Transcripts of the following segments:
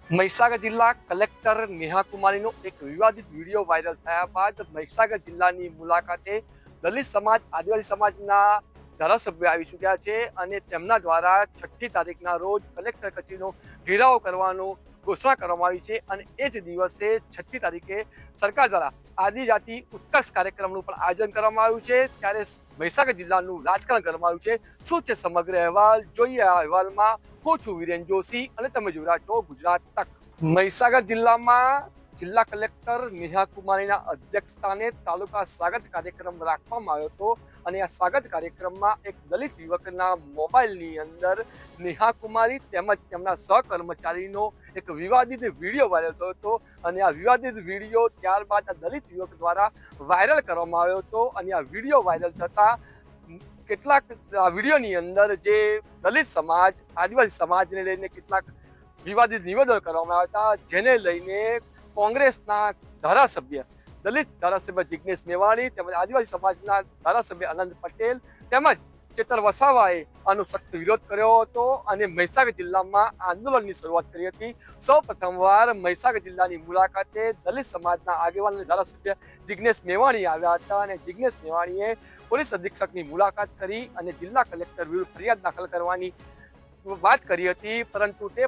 મહીસાગર જિલ્લા કલેક્ટર નેહા કુમારીનો એક વિવાદિત વિડીયો વાયરલ થયા બાદ મહીસાગર જિલ્લાની મુલાકાતે દલિત સમાજ આદિવાસી સમાજના ધારાસભ્યો આવી ચૂક્યા છે અને તેમના દ્વારા 6મી તારીખના રોજ કલેક્ટર કચેરીનો ઘેરાવ કરવાનો ઘોષણા કરવામાં આવી છે અને એ જ દિવસે 6મી તારીખે સરકાર દ્વારા આદિજાતિ ઉત્કર્ષ કાર્યક્રમનું પણ આયોજન કરવામાં આવ્યું છે। ત્યારે મહીસાગર જિલ્લાનું રાજકારણ કરવામાં આવ્યું છે। શું છે સમગ્ર અહેવાલ, જોઈએ આ અહેવાલમાં। હું છું વિરેન જોશી અને તમે જોઈ રહ્યા છો ગુજરાત તક। મહીસાગર જિલ્લામાં જિલ્લા કલેક્ટર નેહા કુમારીના અધ્યક્ષસ્થાને તાલુકા સ્વાગત કાર્યક્રમ રાખવામાં આવ્યો હતો અને આ સ્વાગત કાર્યક્રમમાં એક દલિત યુવકના મોબાઈલની અંદર નેહા કુમારી તેમજ તેમના સહકર્મચારીનો એક વિવાદિત વિડીયો વાયરલ થયો હતો અને આ વિવાદિત વિડીયો ત્યારબાદ આ દલિત યુવક દ્વારા વાયરલ કરવામાં આવ્યો હતો અને આ વિડીયો વાયરલ થતા કેટલાક વિડીયોની અંદર જે દલિત સમાજ આદિવાસી સમાજને લઈને કેટલાક વિવાદિત નિવેદનો કરવામાં આવ્યા હતા, જેને લઈને કોંગ્રેસના ધારાસભ્ય દલિત ધારાસભ્ય જિગ્નેશ મેવાણી તેમજ આદિવાસી સમાજના ધારાસભ્ય અનંત પટેલ તેમજ ચેતર વસાવાએ આનો સખ્ત વિરોધ કર્યો હતો અને મહીસાગર જિલ્લામાં આંદોલનની શરૂઆત કરી હતી। સૌ પ્રથમવાર મહીસાગર જિલ્લાની મુલાકાતે દલિત સમાજના આગેવાન અને ધારાસભ્ય જિગ્નેશ મેવાણી આવ્યા હતા અને જિગ્નેશ મેવાણીએ પોલીસ અધિક્ષકની મુલાકાત કરી અને જિલ્લા કલેક્ટર વિરુદ્ધ ફરિયાદ દાખલ કરવાની વાત કરી હતી, પરંતુ તે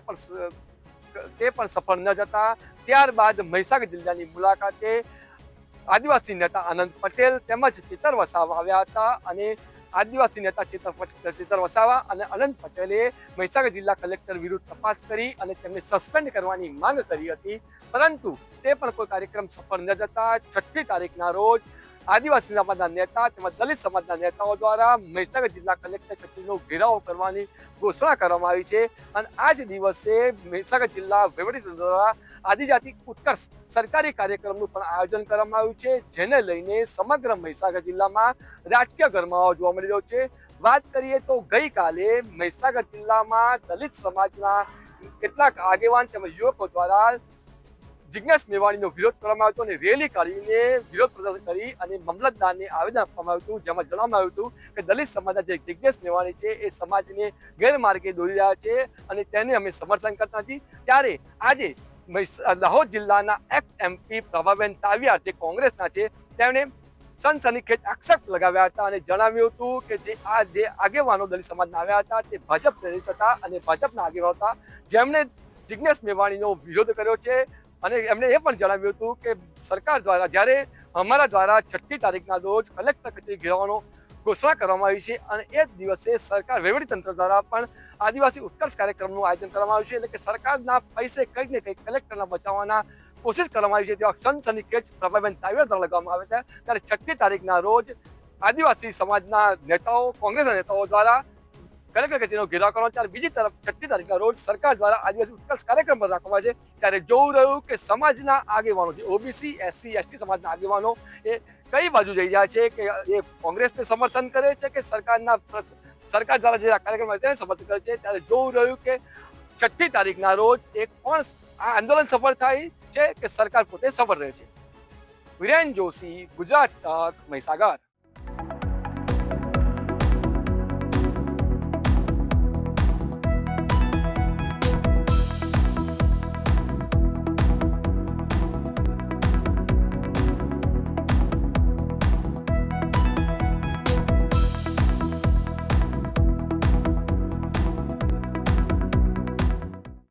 પણ સફળ ન જતા ત્યારબાદ મહીસાગર જિલ્લાની મુલાકાતે આદિવાસી નેતા અનંત પટેલ તેમજ ચેતર વસાવા આવ્યા હતા અને આદિવાસી નેતા ચેતર વસાવા અને અનંત પટેલે મહીસાગર જિલ્લા કલેક્ટર વિરુદ્ધ તપાસ કરી અને તેમને સસ્પેન્ડ કરવાની માંગ કરી હતી, પરંતુ તે પણ કોઈ કાર્યક્રમ સફળ ન જતા 6મી તારીખના રોજ આદિવાસી સમાજના નેતા તેમજ દલિત સમાજના નેતાઓ દ્વારા મહીસાગર જિલ્લા કલેક્ટર કચેરીનો ઘેરાવ કરવાની ઘોષણા કરવામાં આવી છે અને આ જ દિવસે મહીસાગર જિલ્લા વહીવટીતંત્ર દ્વારા આદિજાતિ ઉત્કર્ષ સરકારી કાર્યક્રમનું પણ આયોજન કરવામાં આવ્યું છે, જેને લઈને સમગ્ર મહીસાગર જિલ્લામાં રાજકીય ગરમાવો જોવા મળી રહ્યો છે। વાત કરીએ તો ગઈકાલે મહીસાગર જિલ્લામાં દલિત સમાજના કેટલાક આગેવાન તેમજ યુવકો દ્વારા જિગ્નેશ મેવાણીનો વિરોધ કરવામાં આવ્યો હતો અને રેલી કાઢીને વિરોધ પ્રદર્શન કરી અને મામલતદારને આવેદન આપવામાં આવ્યું હતું, જેમાં જણાવવામાં આવ્યું હતું કે દલિત સમાજના જે જિગ્નેશ મેવાણી છે એ સમાજને ગેરમાર્ગે દોરી રહ્યા છે અને તેને અમે સમર્થન કરતા નથી। ત્યારે આજે દાહોદ જિલ્લાના એક્સ MP પ્રભાબેન તાવિયા જે કોંગ્રેસના છે તેમણે સનસનીખેજ આક્ષેપ લગાવ્યા હતા અને જણાવ્યું હતું કે જે આગેવાનો દલિત સમાજના આવ્યા હતા તે ભાજપ પ્રેરિત હતા અને ભાજપના આગેવાનો હતા, જેમણે જિગ્નેશ મેવાણીનો વિરોધ કર્યો છે અને એમણે એ પણ જણાવ્યું હતું કે સરકાર દ્વારા જ્યારે અમારા દ્વારા 6મી તારીખના રોજ કલેક્ટર કચેરી ઘેરવાનો ઘોષણા કરવામાં આવી છે અને એ જ દિવસે સરકાર વહીવટીતંત્ર દ્વારા પણ આદિવાસી ઉત્કર્ષ કાર્યક્રમનું આયોજન કરવામાં આવ્યું છે, એટલે કે સરકારના પૈસે કંઈક ને કંઈક કલેક્ટરના બચાવવાના કોશિશ કરવામાં આવી છે, તેવા સનસનીખેજ પ્રભાબેન તાવિયા દ્વારા લગાવવામાં આવ્યા હતા। ત્યારે 6મી તારીખના રોજ આદિવાસી સમાજના નેતાઓ કોંગ્રેસના નેતાઓ દ્વારા કલેક્ટર કચેરીનો ઘેરાવ કરવાનો, ત્યારે બીજી તરફ 6મી તારીખના રોજ સરકાર દ્વારા આદિવાસી ઉત્કર્ષ કાર્યક્રમ રાખવામાં આવે છે। ત્યારે જોવું રહ્યું કે સમાજના આગેવાનો જે ઓબીસી SC ST સમાજના આગેવાનો એ કઈ બાજુ જઈ રહ્યા છે, કે એ કોંગ્રેસને સમર્થન કરે છે કે સરકાર દ્વારા જે કાર્યક્રમ તેને સમર્થન કરે છે। ત્યારે જોવું રહ્યું કે 6મી તારીખના રોજ એક પણ આ આંદોલન સફળ થાય છે કે સરકાર પોતે સફળ રહે છે। વિરેન જોશી, ગુજરાત તક, મહીસાગર।